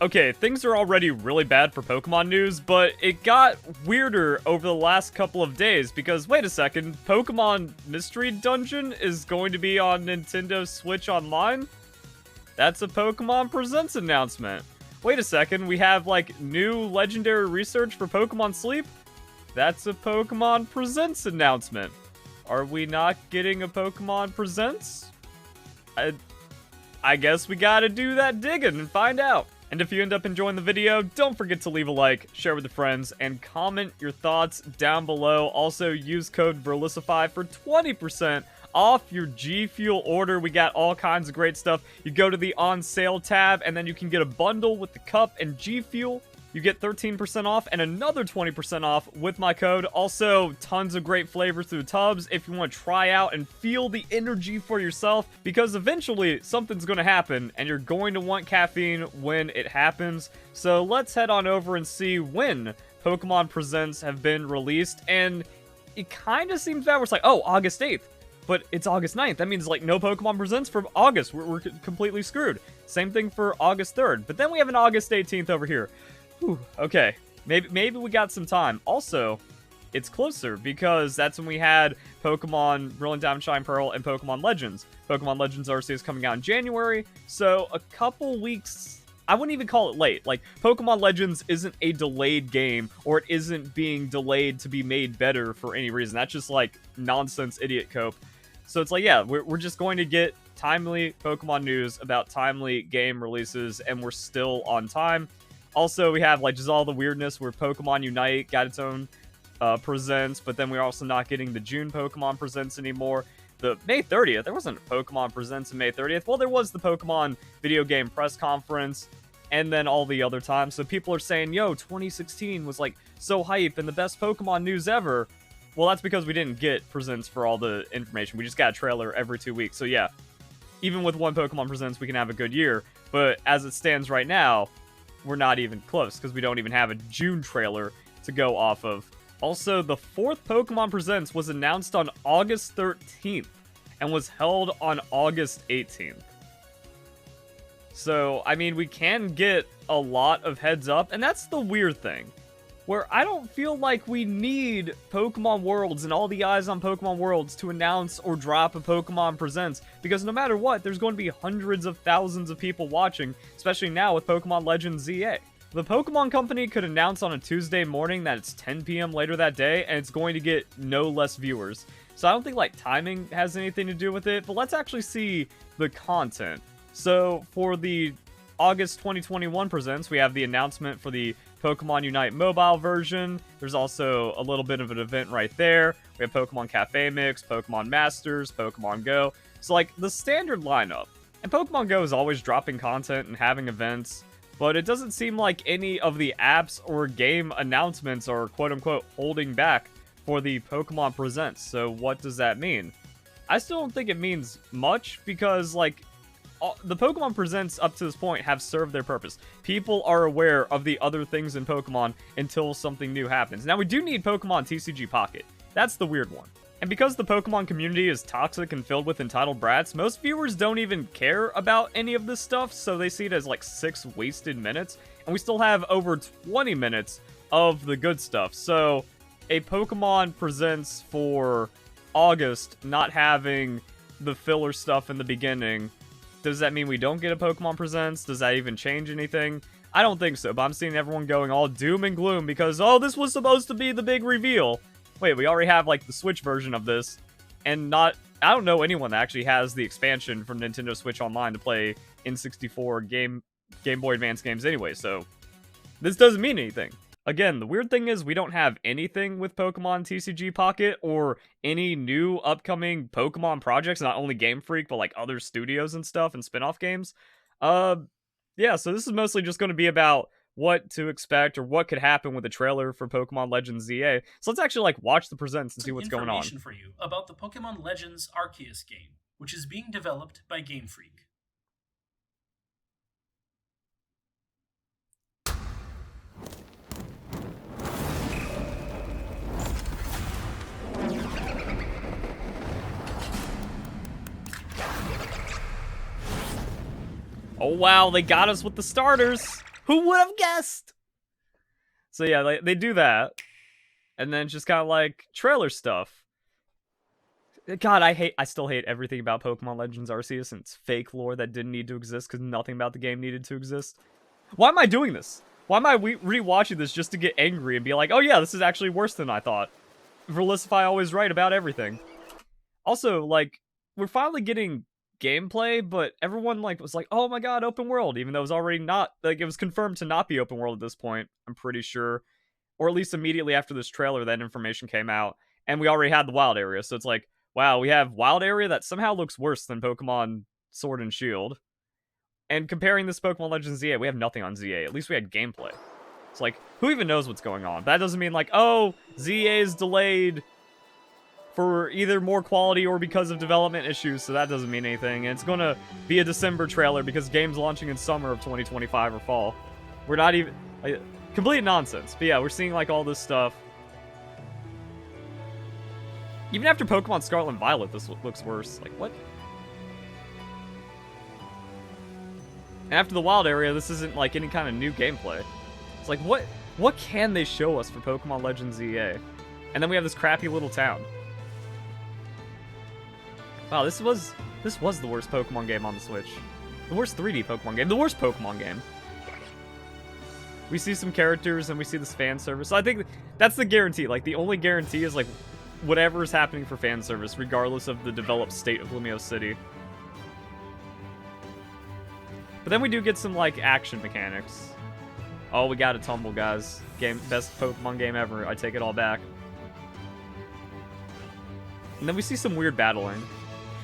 Okay, things are already really bad for Pokemon news, but it got weirder over the last couple of days because, wait a second, Pokemon Mystery Dungeon is going to be on Nintendo Switch Online? That's a Pokemon Presents announcement. Wait a second, we have, like, new legendary research for Pokemon Sleep? That's a Pokemon Presents announcement. Are we not getting a Pokemon Presents? I guess we gotta do that digging and find out. And if you end up enjoying the video, don't forget to leave a like, share with your friends, and comment your thoughts down below. Also, use code Verlisify for 20% off your G Fuel order. We got all kinds of great stuff. You go to the on sale tab, and then you can get a bundle with the cup and G Fuel. You get 13% off and another 20% off with my code. Also, tons of great flavors through tubs if you want to try out and feel the energy for yourself, because eventually something's going to happen and you're going to want caffeine when it happens. So let's head on over and see when Pokemon Presents have been released. And it kind of seems bad. It's like, oh, August 8th. But it's August 9th. That means, like, no Pokemon Presents for August. We're completely screwed. Same thing for August 3rd. But then we have an August 18th over here. Whew, okay, maybe we got some time. Also, it's closer because that's when we had Pokemon Brilliant Diamond, Shine Pearl, and Pokemon Legends. Pokemon Legends Arceus coming out in January, so a couple weeks. I wouldn't even call it late. Like, Pokemon Legends isn't a delayed game, or it isn't being delayed to be made better for any reason. That's just, like, nonsense idiot cope. So it's like, yeah, we're just going to get timely Pokemon news about timely game releases, and we're still on time. Also, we have, like, just all the weirdness where Pokemon Unite got its own presents, but then we're also not getting the June Pokemon presents anymore. The May 30th, there wasn't a Pokemon presents on May 30th. Well, there was the Pokemon video game press conference, and then all the other times. So people are saying, yo, 2016 was, like, so hype and the best Pokemon news ever. Well, that's because we didn't get presents for all the information. We just got a trailer every 2 weeks. So, yeah, even with one Pokemon presents, we can have a good year. But as it stands right now, we're not even close because we don't even have a June trailer to go off of. Also, the 4th Pokemon Presents was announced on August 13th and was held on August 18th. So, I mean, we can get a lot of heads up, and that's the weird thing, where I don't feel like we need Pokemon Worlds and all the eyes on Pokemon Worlds to announce or drop a Pokemon Presents, because no matter what, there's going to be hundreds of thousands of people watching, especially now with Pokemon Legends ZA. The Pokemon Company could announce on a Tuesday morning that it's 10 p.m. later that day, and it's going to get no less viewers. So I don't think, like, timing has anything to do with it, but let's actually see the content. So for the August 2021 Presents, we have the announcement for the Pokemon Unite mobile version. There's also a little bit of an event right there. We have Pokemon Cafe Mix, Pokemon Masters, Pokemon Go. So, like, the standard lineup. And Pokemon Go is always dropping content and having events, but it doesn't seem like any of the apps or game announcements are quote-unquote holding back for the Pokemon Presents. So what does that mean? I still don't think it means much because, like, the Pokemon Presents up to this point have served their purpose. People are aware of the other things in Pokemon until something new happens. Now, we do need Pokemon TCG Pocket. That's the weird one. And because the Pokemon community is toxic and filled with entitled brats, most viewers don't even care about any of this stuff, so they see it as like 6 wasted minutes, and we still have over 20 minutes of the good stuff. So, a Pokemon Presents for August not having the filler stuff in the beginning, does that mean we don't get a Pokemon Presents? Does that even change anything? I don't think so, but I'm seeing everyone going all doom and gloom because, oh, this was supposed to be the big reveal. Wait, we already have, like, the Switch version of this, and I don't know anyone that actually has the expansion from Nintendo Switch Online to play N64 Game Boy Advance games anyway, so this doesn't mean anything. Again, the weird thing is we don't have anything with Pokemon TCG Pocket or any new upcoming Pokemon projects, not only Game Freak, but like other studios and stuff and spin-off games. Yeah, so this is mostly just going to be about what to expect or what could happen with the trailer for Pokemon Legends ZA. So let's actually like watch the presents and see what's going on. Information for you about the Pokemon Legends Arceus game, which is being developed by Game Freak. Oh wow, they got us with the starters. Who would have guessed? So yeah, they do that. And then just kind of like trailer stuff. God, I still hate everything about Pokemon Legends Arceus and it's fake lore that didn't need to exist because nothing about the game needed to exist. Why am I doing this? Why am I rewatching this just to get angry and be like, oh yeah, this is actually worse than I thought? Verlisify always right about everything. Also, like, we're finally getting gameplay, but everyone like was like, oh my god, open world, even though it was already not, like, it was confirmed to not be open world at this point, I'm pretty sure. Or at least immediately after this trailer, that information came out, and we already had the wild area, so it's like, wow, we have wild area that somehow looks worse than Pokemon Sword and Shield. And comparing this to Pokemon Legends ZA, we have nothing on ZA. At least we had gameplay. It's like, who even knows what's going on? That doesn't mean like, oh, ZA is delayed for either more quality or because of development issues, so that doesn't mean anything. And it's gonna be a December trailer because game's launching in summer of 2025 or fall. We're not even... like, complete nonsense. But yeah, we're seeing like all this stuff. Even after Pokemon Scarlet and Violet, this looks worse. Like, what? And after the wild area, this isn't like any kind of new gameplay. It's like, what can they show us for Pokemon Legends EA? And then we have this crappy little town. Wow, this was the worst Pokemon game on the Switch. The worst 3D Pokemon game. The worst Pokemon game. We see some characters and we see this fan service. So I think that's the guarantee. Like, the only guarantee is like whatever is happening for fan service, regardless of the developed state of Lumio City. But then we do get some like action mechanics. Oh, we got a tumble, guys. Best Pokemon game ever. I take it all back. And then we see some weird battling.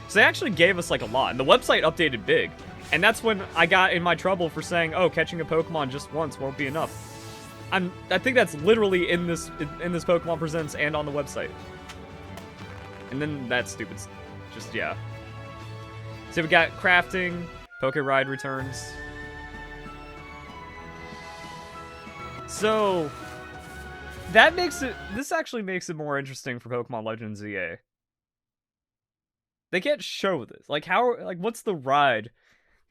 So they actually gave us like a lot, and the website updated big. And that's when I got in my trouble for saying, oh, catching a Pokemon just once won't be enough. I think that's literally in this Pokemon Presents and on the website. And then that stupid, just, yeah. So we got crafting, Poke Ride returns. So, this actually makes it more interesting for Pokemon Legends EA. They can't show this. Like, what's the ride?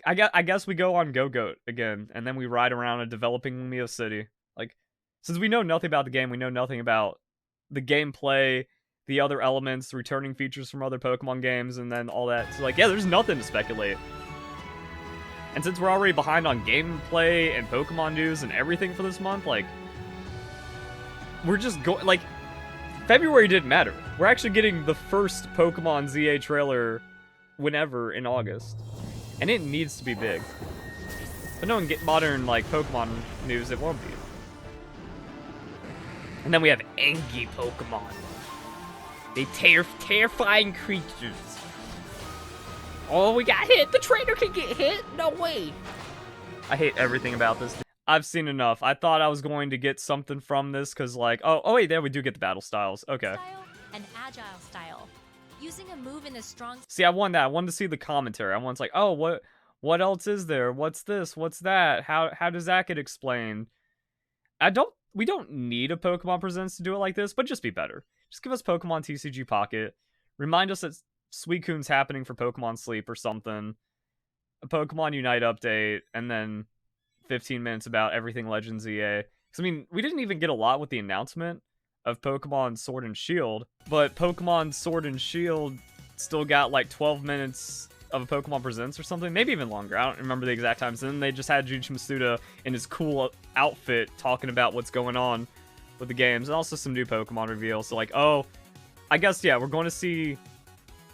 I guess we go on Go-Goat again, and then we ride around a developing Lumio City. Like, since we know nothing about the game, we know nothing about the gameplay, the other elements, returning features from other Pokemon games, and then all that. So, like, yeah, there's nothing to speculate. And since we're already behind on gameplay and Pokemon news and everything for this month, like, we're just going, like, February didn't matter. We're actually getting the first Pokemon ZA trailer whenever in August. And it needs to be big. But no one get modern, like, Pokemon news, it won't be. And then we have Angie Pokemon. They terrifying creatures. Oh, we got hit! The trainer can get hit? No way! I hate everything about this. I've seen enough. I thought I was going to get something from this, because like, oh wait, there we do get the battle styles. Okay. Style and agile style. Using a move in the strong... See, I wanted that. I wanted to see the commentary. I wanted like, oh, what else is there? What's this? What's that? How does that get explained? We don't need a Pokemon Presents to do it like this, but just be better. Just give us Pokemon TCG Pocket. Remind us that Suicune's happening for Pokemon Sleep or something. A Pokemon Unite update, and then 15 minutes about everything Legends EA. Because, I mean, we didn't even get a lot with the announcement of Pokemon Sword and Shield, but Pokemon Sword and Shield still got like 12 minutes of a Pokemon Presents or something, maybe even longer. I don't remember the exact times. And then they just had Junichi Masuda in his cool outfit talking about what's going on with the games, and also some new Pokemon reveals. So like, oh, I guess, yeah, we're going to see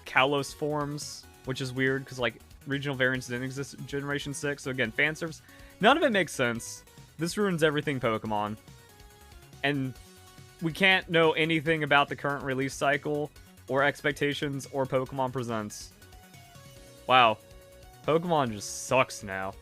Kalos forms, which is weird because like regional variants didn't exist in Generation 6. So again, fan service. None of it makes sense. This ruins everything Pokemon. And we can't know anything about the current release cycle or expectations or Pokemon Presents. Wow. Pokemon just sucks now.